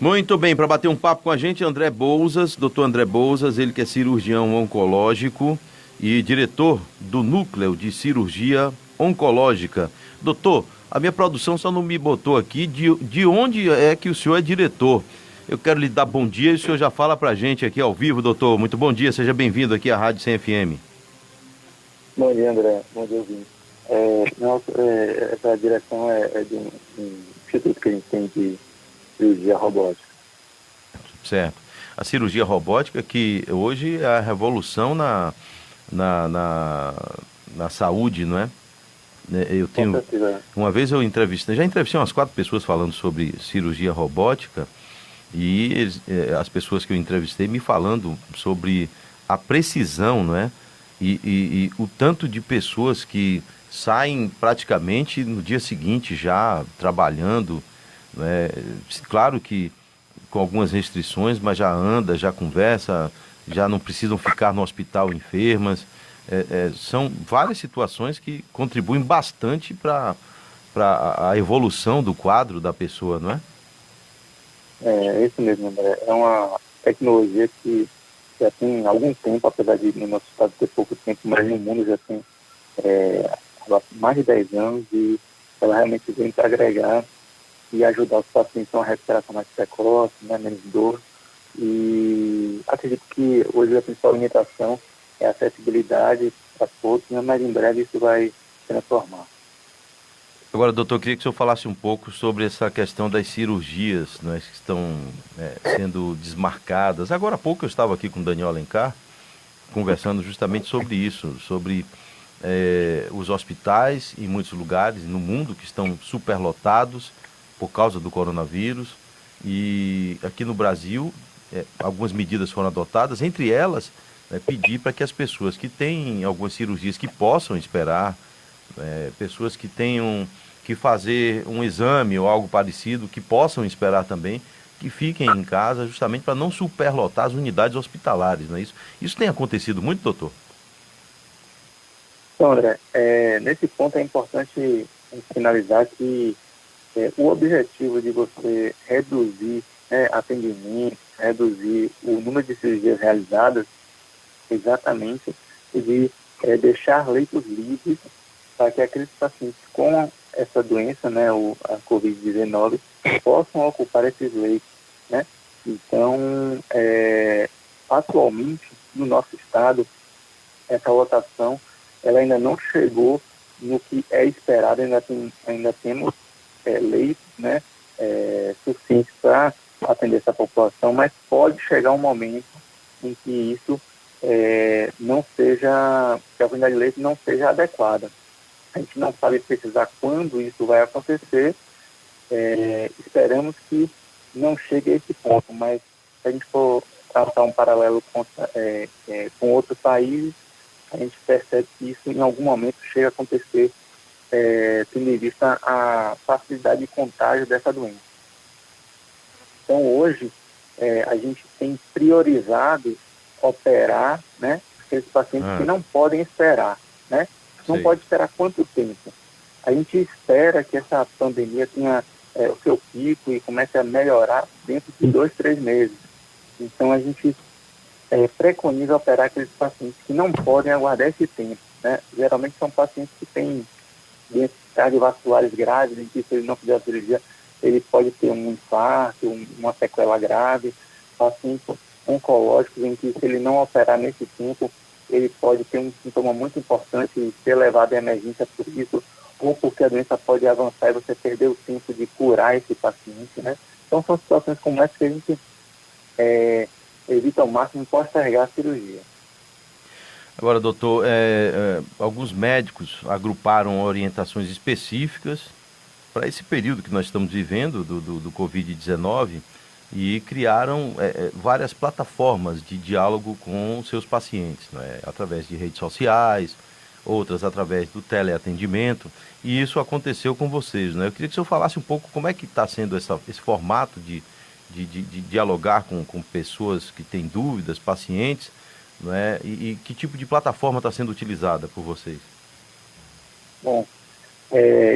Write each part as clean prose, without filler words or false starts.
Muito bem, para bater um papo com a gente, André Bouzas, doutor André Bouzas, ele que é cirurgião oncológico e diretor do Núcleo de Cirurgia Oncológica. Doutor, a minha produção só não me botou aqui de onde é que o senhor é diretor. Eu quero lhe dar bom dia e o senhor já fala para a gente aqui ao vivo, doutor. Muito bom dia, seja bem-vindo aqui à Rádio 100 FM. Bom dia, André. Bom dia, ouvinte. Essa direção é de um instituto que a gente tem de cirurgia robótica. Certo. A cirurgia robótica que hoje é a revolução na, na, na saúde, não é? Eu Com tenho. certeza. Uma vez eu já entrevistei umas 4 pessoas falando sobre cirurgia robótica e as pessoas que eu entrevistei me falando sobre a precisão, não é? E o tanto de pessoas que saem praticamente no dia seguinte já trabalhando, não é? Claro que com algumas restrições, mas já anda, já conversa, já não precisam ficar no hospital enfermas. São várias situações que contribuem bastante para a evolução do quadro da pessoa, não é? É isso mesmo, André. É uma tecnologia que já tem algum tempo, apesar de no nosso estado ter pouco tempo, mas no mundo já tem há mais de 10 anos e ela realmente vem para agregar e ajudar os pacientes a uma recuperação mais precoce, né, menos dor. E acredito que hoje a principal limitação é a acessibilidade para todos, né, mas em breve isso vai se transformar. Agora, doutor, eu queria que o senhor falasse um pouco sobre essa questão das cirurgias, né, que estão sendo desmarcadas. Agora há pouco eu estava aqui com o Daniel Alencar, conversando justamente sobre isso, sobre os hospitais em muitos lugares no mundo que estão superlotados por causa do coronavírus. E aqui no Brasil, algumas medidas foram adotadas, entre elas, pedir para que as pessoas que têm algumas cirurgias que possam esperar, pessoas que tenham que fazer um exame ou algo parecido, que possam esperar também, que fiquem em casa justamente para não superlotar as unidades hospitalares, não é isso? Isso tem acontecido muito, doutor? Então, André, nesse ponto é importante finalizar que o objetivo de você reduzir, né, atendimento, reduzir o número de cirurgias realizadas, é exatamente de deixar leitos livres para que aqueles pacientes com essa doença, né, a Covid-19, possam ocupar esses leitos, né? Então, atualmente, no nosso estado, essa lotação, ela ainda não chegou no que é esperado, ainda temos leitos, né, suficientes para atender essa população, mas pode chegar um momento em que isso não seja, que a quantidade de leitos não seja adequada. A gente não sabe precisar quando isso vai acontecer, esperamos que não chegue a esse ponto, mas se a gente for traçar um paralelo com outros países, a gente percebe que isso em algum momento chega a acontecer, tendo em vista a facilidade de contágio dessa doença. Então, hoje, a gente tem priorizado operar, né, aqueles pacientes que Ah, não podem esperar, né? Não sei. pode esperar quanto tempo? A gente espera que essa pandemia tenha o seu pico e comece a melhorar dentro de 2, 3 meses. Então, a gente preconiza operar aqueles pacientes que não podem aguardar esse tempo, né? Geralmente são pacientes que têm doenças cardiovasculares graves, em que se ele não fizer a cirurgia, ele pode ter um infarto, uma sequela grave, pacientes oncológicos em que se ele não operar nesse tempo, ele pode ter um sintoma muito importante e ser levado à emergência por isso, ou porque a doença pode avançar e você perder o tempo de curar esse paciente, né? Então são situações como essa que a gente evita ao máximo postergar a cirurgia. Agora, doutor, alguns médicos agruparam orientações específicas para esse período que nós estamos vivendo do Covid-19 e criaram várias plataformas de diálogo com seus pacientes, né? Através de redes sociais, outras através do teleatendimento, e isso aconteceu com vocês, né? Eu queria que o senhor falasse um pouco como é que está sendo esse formato de dialogar com pessoas que têm dúvidas, pacientes, não é? E que tipo de plataforma está sendo utilizada por vocês? Bom,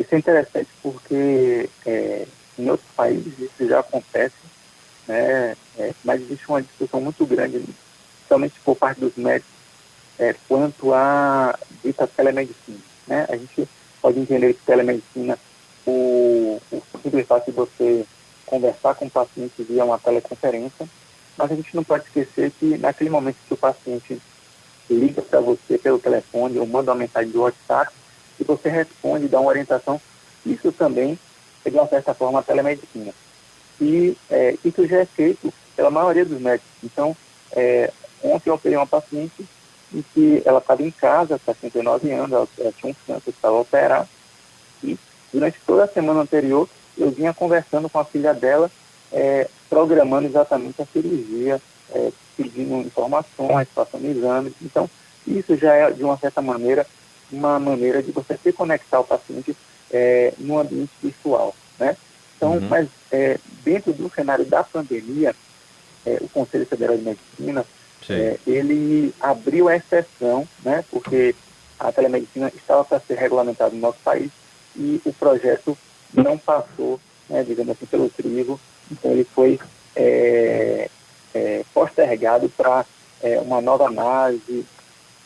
isso é interessante porque em outros países isso já acontece, né? Mas existe uma discussão muito grande, principalmente por parte dos médicos, quanto à dita telemedicina, né? A gente pode entender que telemedicina, o simples fato de você conversar com o paciente via uma teleconferência, mas a gente não pode esquecer que naquele momento que o paciente liga para você pelo telefone ou manda uma mensagem do WhatsApp e você responde, dá uma orientação, isso também é de uma certa forma a telemedicina. E isso já é feito pela maioria dos médicos. Então, ontem eu operei uma paciente em que ela estava em casa, 69 anos, ela tinha um câncer, estava a operar, e durante toda a semana anterior eu vinha conversando com a filha dela, programando exatamente a cirurgia, pedindo informações, passando exames. Então, isso já é, de uma certa maneira, uma maneira de você se conectar ao paciente no ambiente virtual, né? Então, mas dentro do cenário da pandemia, o Conselho Federal de Medicina, ele abriu a exceção, né? Porque a telemedicina estava para ser regulamentada no nosso país e o projeto não passou, né, digamos assim, pelo crivo. Então, ele foi postergado para uma nova análise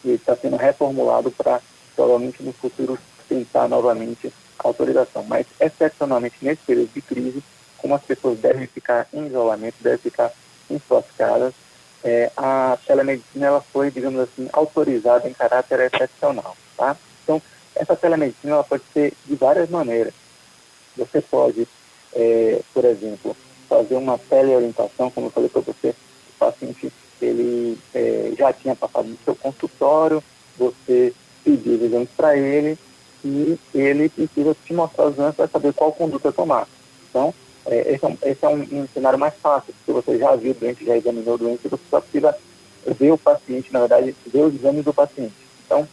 e está sendo reformulado para, provavelmente, no futuro, tentar novamente a autorização. Mas, excepcionalmente, nesse período de crise, como as pessoas devem ficar em isolamento, devem ficar em suas casas, a telemedicina ela foi, digamos assim, autorizada em caráter excepcional, tá? Então, essa telemedicina ela pode ser de várias maneiras. Você pode, por exemplo, fazer uma teleorientação, como eu falei para você, o paciente ele já tinha passado no seu consultório, você pediu os exames para ele e ele precisa te mostrar os exames para saber qual conduta tomar. Então, esse é um cenário mais fácil, porque você já viu o doente, já examinou o doente, você só precisa ver o paciente, na verdade, ver os exames do paciente. Então,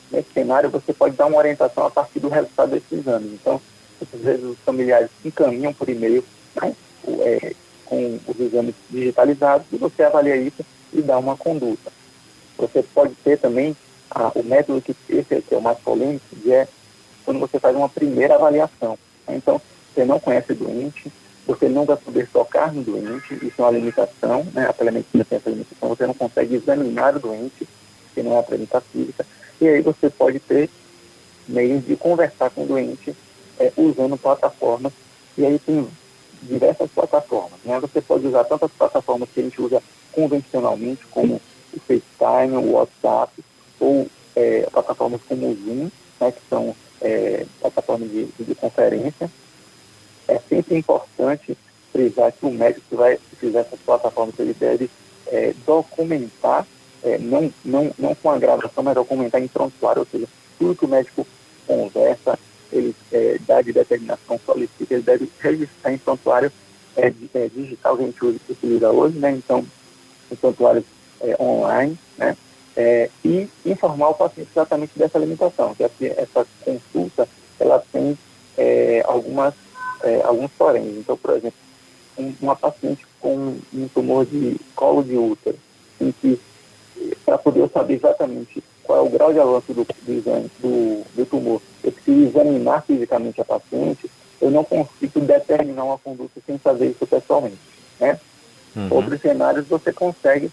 nesse cenário, você pode dar uma orientação a partir do resultado desses exames. Então, muitas vezes os familiares encaminham por e-mail, né, com os exames digitalizados, e você avalia isso e dá uma conduta. Você pode ter também o método que esse é o mais polêmico, que é quando você faz uma primeira avaliação. Então, você não conhece o doente, você não vai poder tocar no doente, isso é uma limitação, né? A telemedicina tem essa limitação, você não consegue examinar o doente, que não é a presença física, e aí você pode ter meios de conversar com o doente usando plataformas, e aí tem diversas plataformas, né? Você pode usar tantas plataformas que a gente usa convencionalmente, como o FaceTime, o WhatsApp, ou plataformas como o Zoom, né, que são plataformas de conferência. É sempre importante frisar que o médico que vai utilizar essas plataformas, ele deve documentar, não com a gravação, mas documentar em prontuário, ou seja, tudo que o médico conversa, ele dá de determinação, solicita, ele deve registrar em prontuário digital que a gente utiliza hoje, né? Então, em prontuários online, né? E informar o paciente exatamente dessa limitação, que essa consulta, ela tem alguns poréns. Então, por exemplo, uma paciente com um tumor de colo de útero, em que, para poder eu saber exatamente qual é o grau de avanço do tumor, eu preciso examinar fisicamente a paciente, eu não consigo determinar uma conduta sem fazer isso pessoalmente, né? Outros cenários você consegue,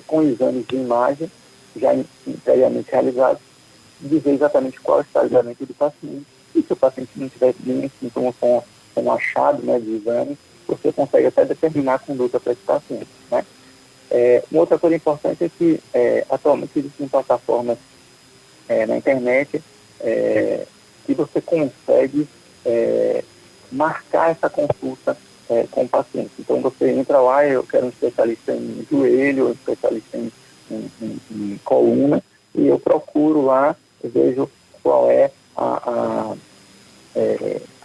com exames de imagem, já previamente realizados, dizer exatamente qual é o estado de tratamento do paciente. E se o paciente não tiver nenhum sintoma com um achado, né, de exame, você consegue até determinar a conduta para esse paciente, né? Uma outra coisa importante é que atualmente existem plataformas na internet que você consegue marcar essa consulta com o paciente. Então você entra lá, eu quero um especialista em joelho, um especialista em coluna, e eu procuro lá, eu vejo qual é a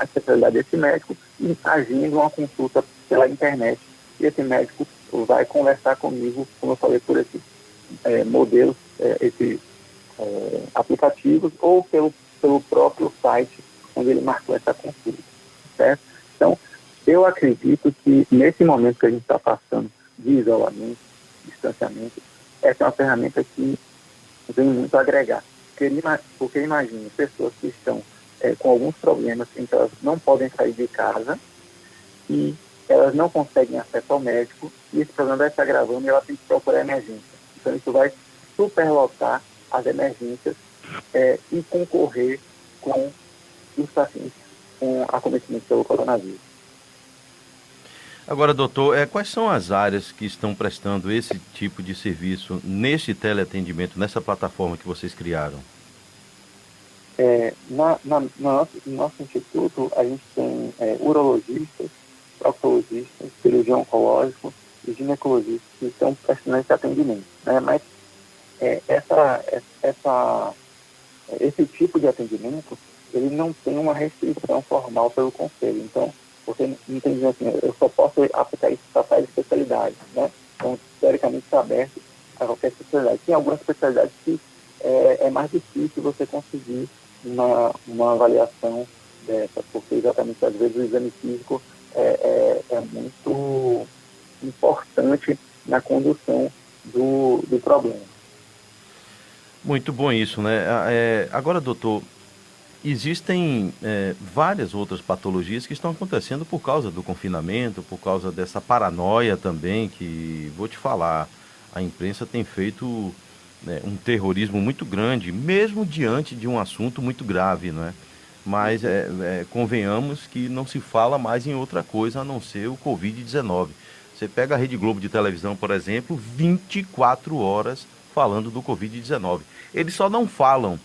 especialidade desse médico e agindo uma consulta pela internet. E esse médico vai conversar comigo, como eu falei, por esses modelos, esses aplicativos, ou pelo próprio site onde ele marcou essa consulta, certo? Então, eu acredito que nesse momento que a gente está passando de isolamento, distanciamento, essa é uma ferramenta que vem muito a agregar. Porque imagine pessoas que estão com alguns problemas em que elas não podem sair de casa e elas não conseguem acesso ao médico e esse problema vai se agravando e ela tem que procurar emergência. Então, isso vai superlotar as emergências e concorrer com os pacientes com acometimento pelo coronavírus. Agora, doutor, quais são as áreas que estão prestando esse tipo de serviço neste teleatendimento, nessa plataforma que vocês criaram? No nosso instituto, a gente tem urologistas, proctologistas, cirurgião oncológico e ginecologistas que estão prestando esse atendimento, né? Mas esse tipo de atendimento, ele não tem uma restrição formal pelo conselho. Então, você não tem assim, eu só posso aplicar isso para tais especialidades, né? Então, teoricamente, está aberto a qualquer especialidade. Tem algumas especialidades que é mais difícil você conseguir uma avaliação dessa, porque exatamente, às vezes, o exame físico é muito importante na condução do problema. Muito bom isso, né? Agora, doutor, existem várias outras patologias que estão acontecendo por causa do confinamento, por causa dessa paranoia também, que, vou te falar, a imprensa tem feito, né, um terrorismo muito grande, mesmo diante de um assunto muito grave, não é? Mas convenhamos que não se fala mais em outra coisa a não ser o Covid-19. Você pega a Rede Globo de televisão, por exemplo, 24 horas falando do Covid-19. Eles só não falam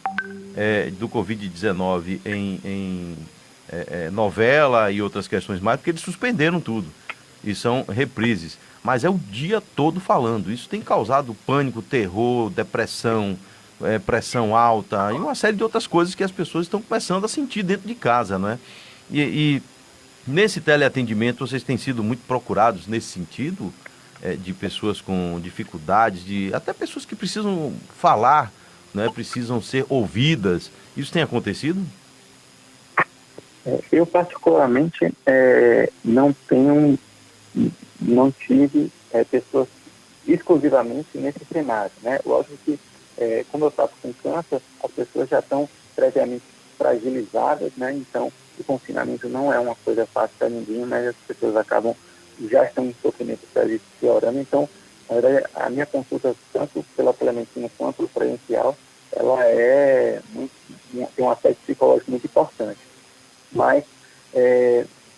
do Covid-19 em novela e outras questões mais, porque eles suspenderam tudo. E são reprises. Mas é o dia todo falando. Isso tem causado pânico, terror, depressão, pressão alta e uma série de outras coisas que as pessoas estão começando a sentir dentro de casa, não é? E nesse teleatendimento vocês têm sido muito procurados nesse sentido, de pessoas com dificuldades, de até pessoas que precisam falar, né, precisam ser ouvidas. Isso tem acontecido? Eu, particularmente, não tive pessoas exclusivamente nesse cenário, né? Lógico que, como eu trato com câncer, as pessoas já estão previamente fragilizadas, né? Então, o confinamento não é uma coisa fácil para ninguém, mas as pessoas já estão em sofrimento piorando. Então, na verdade, a minha consulta, tanto pela telemedicina quanto presencial, ela tem um aspecto psicológico muito importante. Mas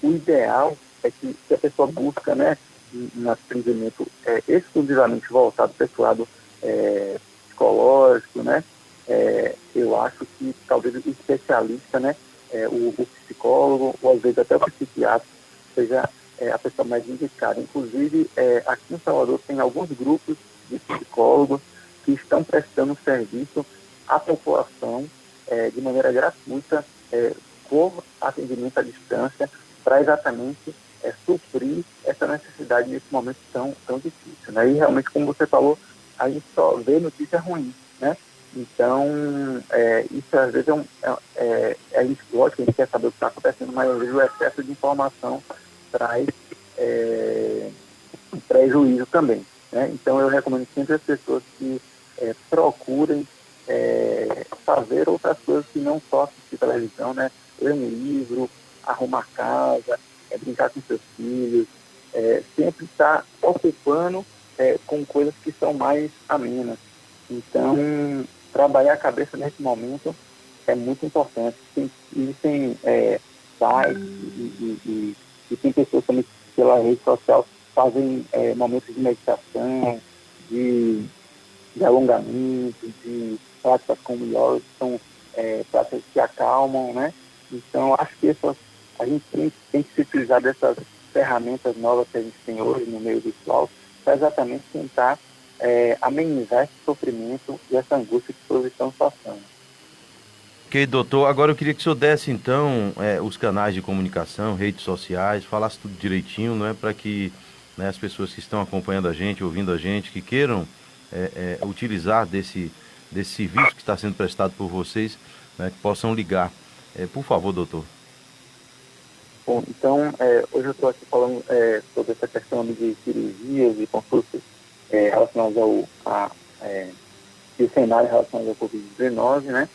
o ideal é que se a pessoa busca, né, um atendimento exclusivamente voltado para esse lado psicológico, né, eu acho que talvez o especialista, né, o psicólogo, ou às vezes até o psiquiatra, seja a pessoa mais indicada. Inclusive, aqui em Salvador tem alguns grupos de psicólogos que estão prestando serviço à população de maneira gratuita, por atendimento à distância, para exatamente suprir essa necessidade nesse momento tão difícil, né? E realmente, como você falou, a gente só vê notícia ruim, né? Então, isso às vezes lógico que a gente quer saber o que está acontecendo, mas às vezes o excesso de informação traz prejuízo também, né? Então, eu recomendo sempre às pessoas que procurem fazer outras coisas que não só assistir televisão, né? Ler um livro, arrumar casa, brincar com seus filhos, sempre estar ocupando com coisas que são mais amenas. Então, trabalhar a cabeça nesse momento é muito importante. Existem sites e tem pessoas também pela rede social fazem momentos de meditação, de alongamento, de práticas como yoga, que são práticas que acalmam, né? Então, acho que a gente tem que se utilizar dessas ferramentas novas que a gente tem hoje no meio virtual para exatamente tentar amenizar esse sofrimento e essa angústia que todos estão passando. Ok, doutor. Agora eu queria que o senhor desse, então, os canais de comunicação, redes sociais, falasse tudo direitinho, não é? Para que, né, as pessoas que estão acompanhando a gente, ouvindo a gente, que queiram utilizar desse serviço que está sendo prestado por vocês, né, que possam ligar. Por favor, doutor. Bom, então, hoje eu estou aqui falando sobre essa questão de cirurgias e consultas relacionadas e cenário relacionado ao Covid-19, né?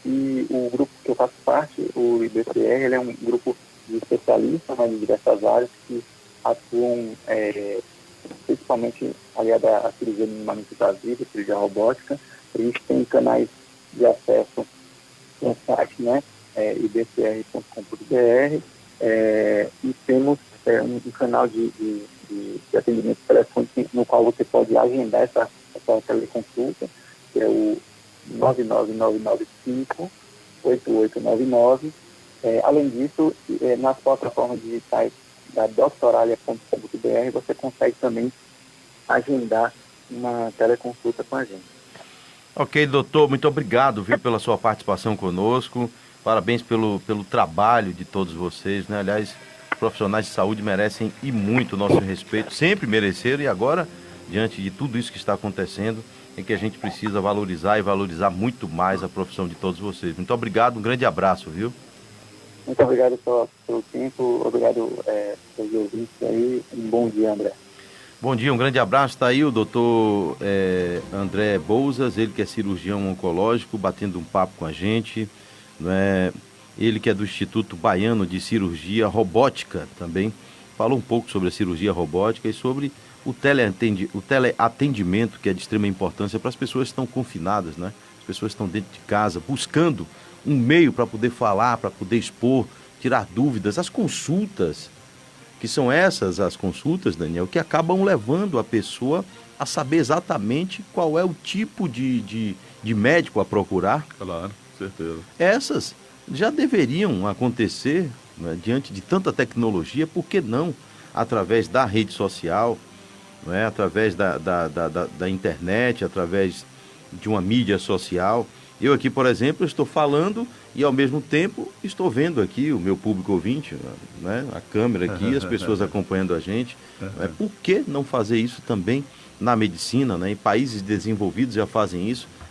E o grupo que eu faço parte, o IBCR, ele é um grupo de especialistas, né, de diversas áreas que atuam principalmente aliada à cirurgia minimamente invasiva, cirurgia robótica. A gente tem canais de acesso no site, né, ibcr.com.br, e temos um canal de atendimento telefônico no qual você pode agendar essa teleconsulta, que é o 99995-8899. Além disso, nas plataformas digitais da doctoralia.com.br você consegue também agendar uma teleconsulta com a gente. Ok, doutor, muito obrigado, viu, pela sua participação conosco. Parabéns pelo trabalho de todos vocês, né? Aliás, profissionais de saúde merecem e muito o nosso respeito, sempre mereceram, e agora, diante de tudo isso que está acontecendo, é que a gente precisa valorizar e valorizar muito mais a profissão de todos vocês. Muito obrigado, um grande abraço, viu? Muito obrigado pelo tempo, obrigado pelos ouvintes aí. Um bom dia, André. Bom dia, um grande abraço. Está aí o doutor André Bouzas, ele que é cirurgião oncológico, batendo um papo com a gente, não é? Ele que é do Instituto Baiano de Cirurgia Robótica também, falou um pouco sobre a cirurgia robótica e sobre o teleatendimento, que é de extrema importância para as pessoas que estão confinadas, né? As pessoas que estão dentro de casa, buscando um meio para poder falar, para poder expor, tirar dúvidas, as consultas, que são essas as consultas, Daniel, que acabam levando a pessoa a saber exatamente qual é o tipo de médico a procurar. Claro, certeza. Essas já deveriam acontecer, né, diante de tanta tecnologia, por que não através da rede social, não é? Através da internet, através de uma mídia social. Eu aqui, por exemplo, estou falando e ao mesmo tempo estou vendo aqui o meu público ouvinte, né? A câmera aqui, as pessoas acompanhando a gente. Né? Por que não fazer isso também na medicina, né? Em países desenvolvidos já fazem isso.